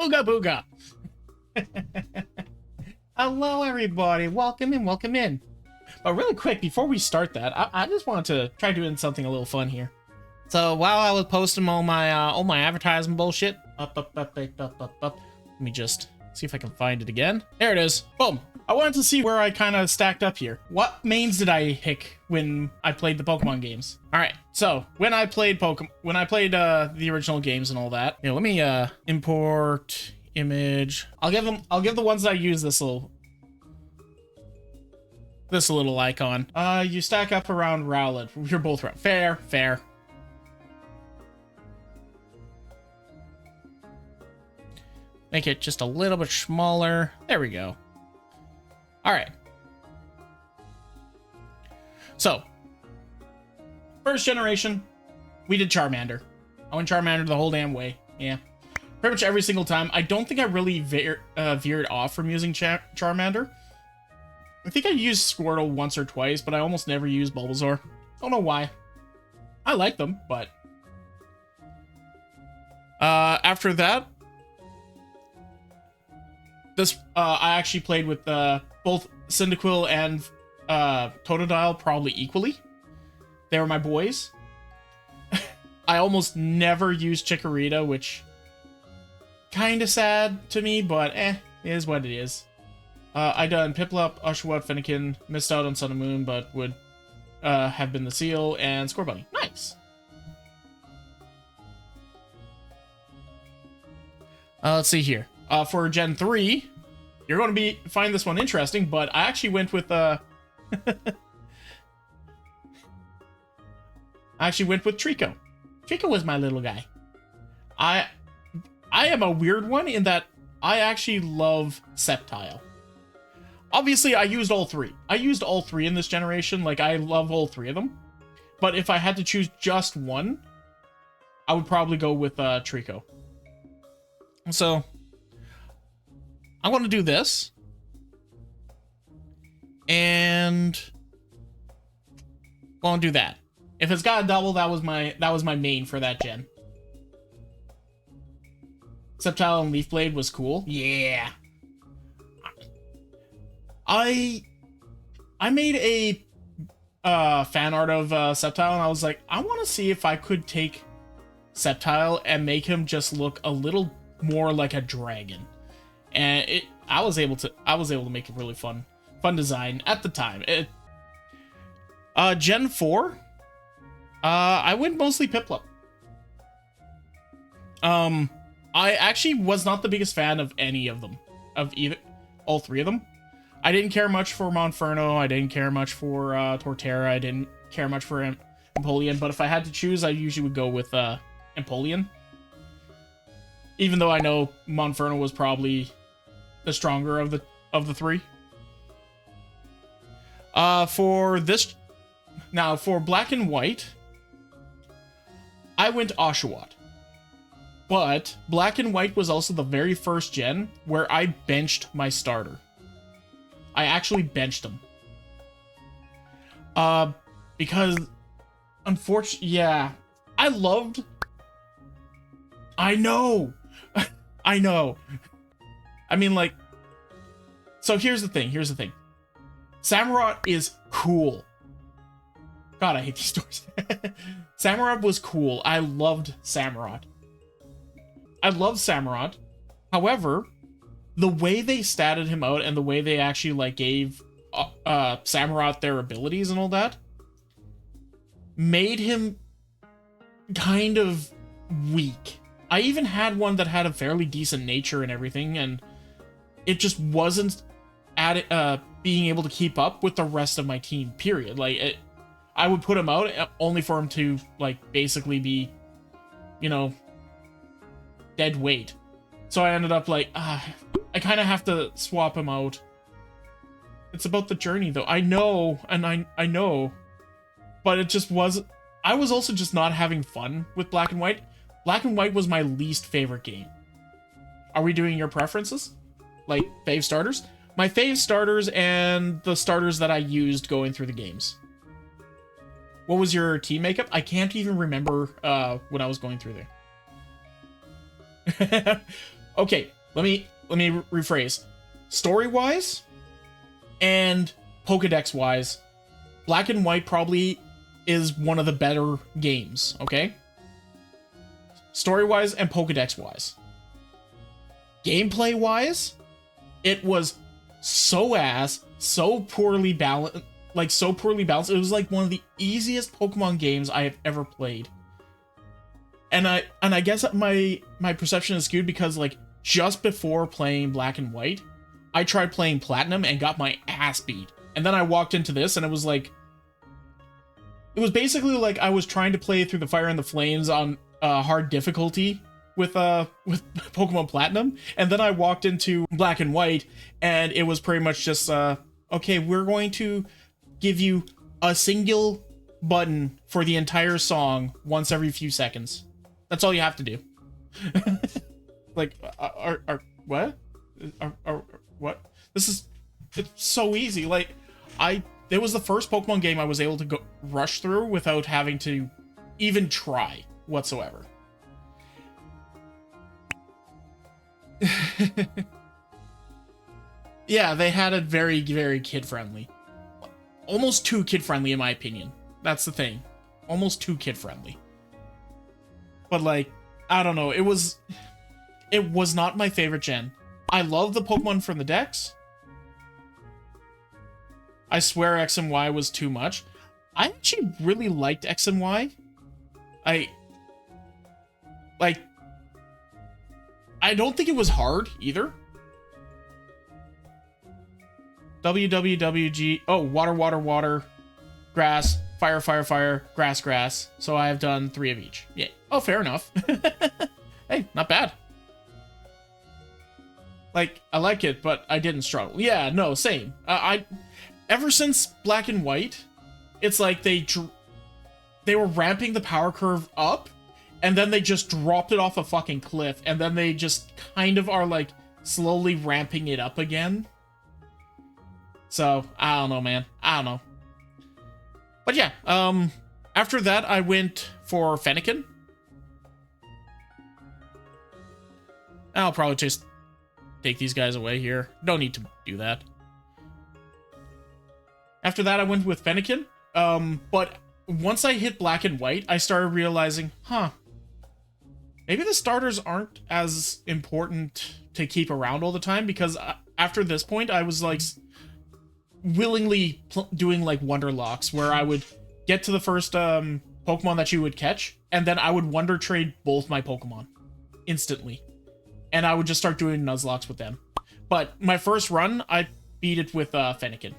Ooga booga. Hello, everybody. Welcome in, welcome in. But really quick, before we start that, I just wanted to try doing something a little fun here. So while I was posting all my advertising bullshit, up. Let me just see if I can find it again. There it is. Boom. I wanted to see where I kind of stacked up here. What mains did I pick when I played the Pokemon games? All right. So when I played the original games and all that, let me import image. I'll give the ones that I use this little icon. You stack up around Rowlet. You're both right. Fair. Make it just a little bit smaller. There we go. All right. So, first generation, we did Charmander. I went Charmander the whole damn way. Yeah. Pretty much every single time. I don't think I really veered off from using Charmander. I think I used Squirtle once or twice, but I almost never used Bulbasaur. Don't know why. I like them, but... after that... I actually played with both Cyndaquil and Totodile probably equally. They were my boys. I almost never used Chikorita, which kind of sad to me, but it is what it is. I done Piplup, Oshawott, Fennekin, missed out on Sun and Moon, but would have been the Seal, and Scorbunny. Nice! Let's see here. For Gen 3, you're going to find this one interesting, but I actually went with Trico. Trico was my little guy. I am a weird one in that I actually love Sceptile. Obviously, I used all three. I used all three in this generation. Like, I love all three of them. But if I had to choose just one, I would probably go with Trico. So... I want to do this, and won't do that. If it's got a double, that was my main for that gen. Sceptile and Leaf Blade was cool. Yeah. I made a fan art of Sceptile, and I was like, I want to see if I could take Sceptile and make him just look a little more like a dragon. And I was able to make a really fun design at the time. Gen 4, I went mostly Piplup. I actually was not the biggest fan of any of them, all three of them. I didn't care much for Monferno. I didn't care much for Torterra. I didn't care much for Empoleon. But if I had to choose, I usually would go with Empoleon. Even though I know Monferno was probably the stronger of the three. For Black and White, I went Oshawott. But Black and White was also the very first gen where I benched my starter. I actually benched him. Because unfortunately, yeah, I know. I know. I mean, like, so here's the thing. Samurott is cool. God, I hate these doors. Samurott was cool. I loved Samurott. However, the way they statted him out and the way they actually, like, gave Samurott their abilities and all that made him kind of weak. I even had one that had a fairly decent nature and everything, and it just wasn't being able to keep up with the rest of my team, period. Like, I would put him out only for him to, like, basically be, dead weight. So I ended up, like, I kind of have to swap him out. It's about the journey, though. I know, and I know, but it just wasn't... I was also just not having fun with Black and White. Black and White was my least favorite game. Are we doing your preferences? Like, fave starters? My fave starters and the starters that I used going through the games. What was your team makeup? I can't even remember when I was going through there. Okay, let me rephrase. Story-wise and Pokedex-wise, Black and White probably is one of the better games, okay? Story-wise and Pokedex-wise. Gameplay-wise, it was so ass, so poorly balanced, like so poorly balanced. It was like one of the easiest Pokemon games I have ever played. And I guess my perception is skewed because like just before playing Black and White, I tried playing Platinum and got my ass beat. And then I walked into this and it was like, it was basically like I was trying to play through the Fire and the Flames on hard difficulty with Pokemon Platinum, and then I walked into Black and White and it was pretty much just okay, we're going to give you a single button for the entire song once every few seconds. That's all you have to do. Like, what? What? It's so easy. Like, it was the first Pokemon game I was able to rush through without having to even try whatsoever. Yeah, they had it very, very kid-friendly. Almost too kid-friendly, in my opinion. That's the thing. Almost too kid-friendly. But, like, I don't know. It was not my favorite gen. I love the Pokemon from the decks. I swear X and Y was too much. I actually really liked X and Y. I don't think it was hard either. WWWG. Oh, water, water, water. Grass. Fire, fire, fire. Grass, grass. So I have done 3 of each. Yeah. Oh, fair enough. Hey, not bad. Like, I like it, but I didn't struggle. Yeah, no, same. Ever since Black and White, it's like they were ramping the power curve up, and then they just dropped it off a fucking cliff, and then they just kind of are like slowly ramping it up again. So, I don't know, man. I don't know. But yeah, after that, I went for Fennekin. I'll probably just take these guys away here. Don't need to do that. After that, I went with Fennekin. But once I hit Black and White, I started realizing, maybe the starters aren't as important to keep around all the time, because after this point, I was like willingly doing like Wonder Locks, where I would get to the first Pokemon that you would catch, and then I would Wonder Trade both my Pokemon instantly. And I would just start doing Nuzlocks with them. But my first run, I beat it with Fennekin.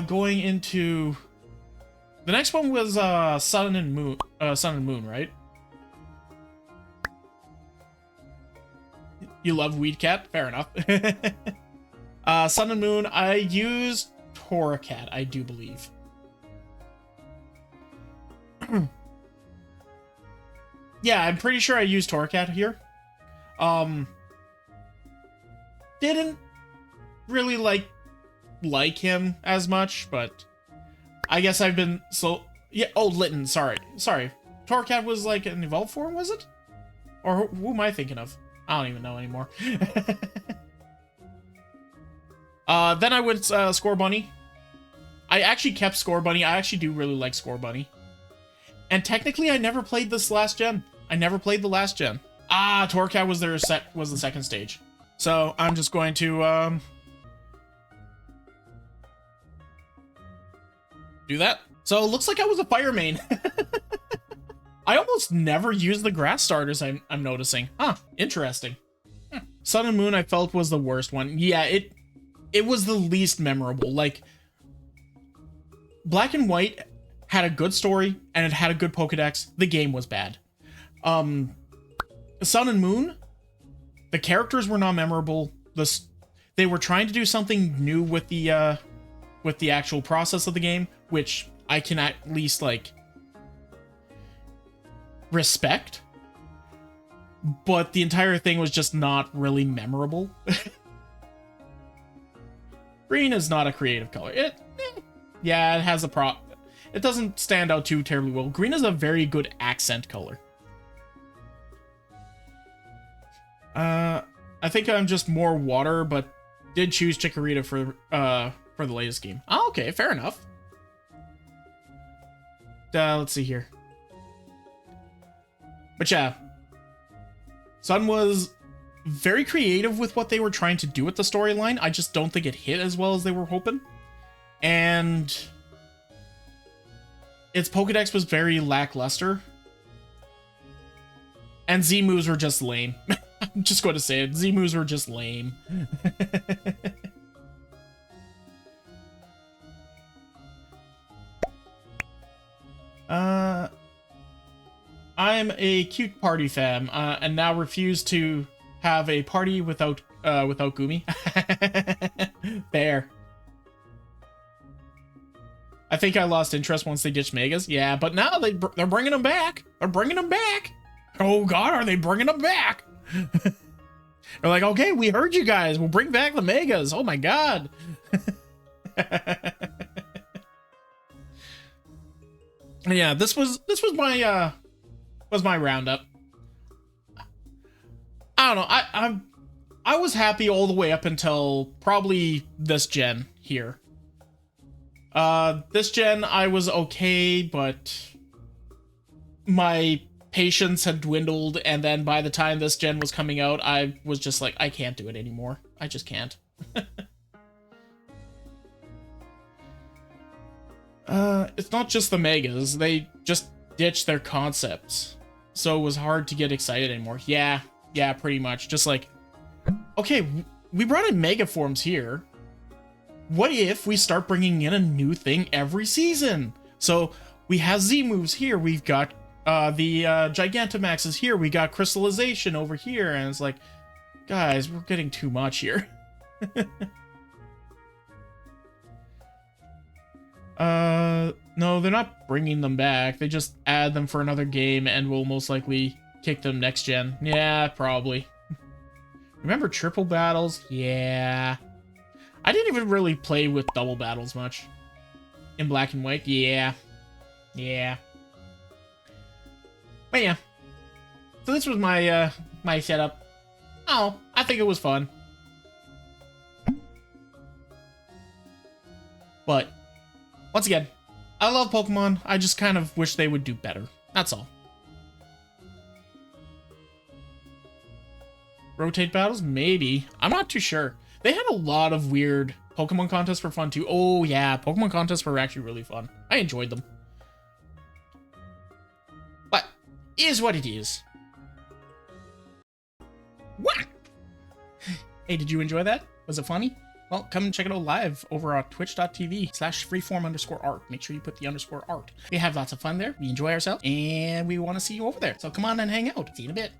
Going into... The next one was Sun and Moon, right? You love Weedcat? Fair enough. Sun and Moon, I used Torracat, I do believe. Yeah, I'm pretty sure I used Torracat here. Didn't really like him as much, but I guess I've been so... Yeah, oh, Litten, sorry. Torracat was like an evolved form, was it? Or who am I thinking of? I don't even know anymore. Then I went Score Bunny. I actually kept Score Bunny. I actually do really like Score Bunny. And technically, I never played this last gen. I never played the last gen. Torracat was the second stage. So I'm just going to do that. So it looks like I was a fire main. I almost never use the grass starters, I'm noticing. Interesting. Sun and Moon I felt was the worst one. Yeah, it was the least memorable. Like, Black and White had a good story, and it had a good Pokedex. The game was bad. Sun and Moon, the characters were not memorable. They were trying to do something new with the actual process of the game, which I can at least, like, respect. But the entire thing was just not really memorable. Green is not a creative color. Yeah, it has a it doesn't stand out too terribly well. Green is a very good accent color. I think I'm just more water, but did choose Chikorita for the latest game. Oh, okay, fair enough. Let's see here. But yeah, Sun was very creative with what they were trying to do with the storyline. I just don't think it hit as well as they were hoping. And its Pokedex was very lackluster. And Z moves were just lame. I'm just going to say it. Z moves were just lame. I'm a cute party fam, and now refuse to have a party without Gumi. Fair. I think I lost interest once they ditched Megas. Yeah, but now they're bringing them back. They're bringing them back. Oh God, are they bringing them back? They're like, okay, we heard you guys. We'll bring back the Megas. Oh my God. Yeah, this was my roundup. I don't know. I was happy all the way up until probably this gen here. This gen I was okay, but my patience had dwindled, and then by the time this gen was coming out, I was just like, I can't do it anymore. I just can't. It's not just the Megas. They just ditched their concepts. So it was hard to get excited anymore. Yeah, pretty much. Just like, okay, we brought in Mega Forms here. What if we start bringing in a new thing every season? So we have Z moves here. We've got the Gigantamaxes here. We got Crystallization over here. And it's like, guys, we're getting too much here. No, they're not bringing them back. They just add them for another game and will most likely kick them next gen. Yeah, probably. Remember triple battles? Yeah. I didn't even really play with double battles much. In black and white? Yeah. Yeah. But yeah. So this was my, my setup. Oh, I think it was fun. But, once again, I love Pokemon. I just kind of wish they would do better. That's all. Rotate battles? Maybe. I'm not too sure. They had a lot of weird Pokemon contests for fun too. Oh yeah, Pokemon contests were actually really fun. I enjoyed them. But, is what it is. What? Hey, did you enjoy that? Was it funny? Well, come and check it out live over on twitch.tv/freeform_art. Make sure you put the _art. We have lots of fun there. We enjoy ourselves, and we want to see you over there. So come on and hang out. See you in a bit.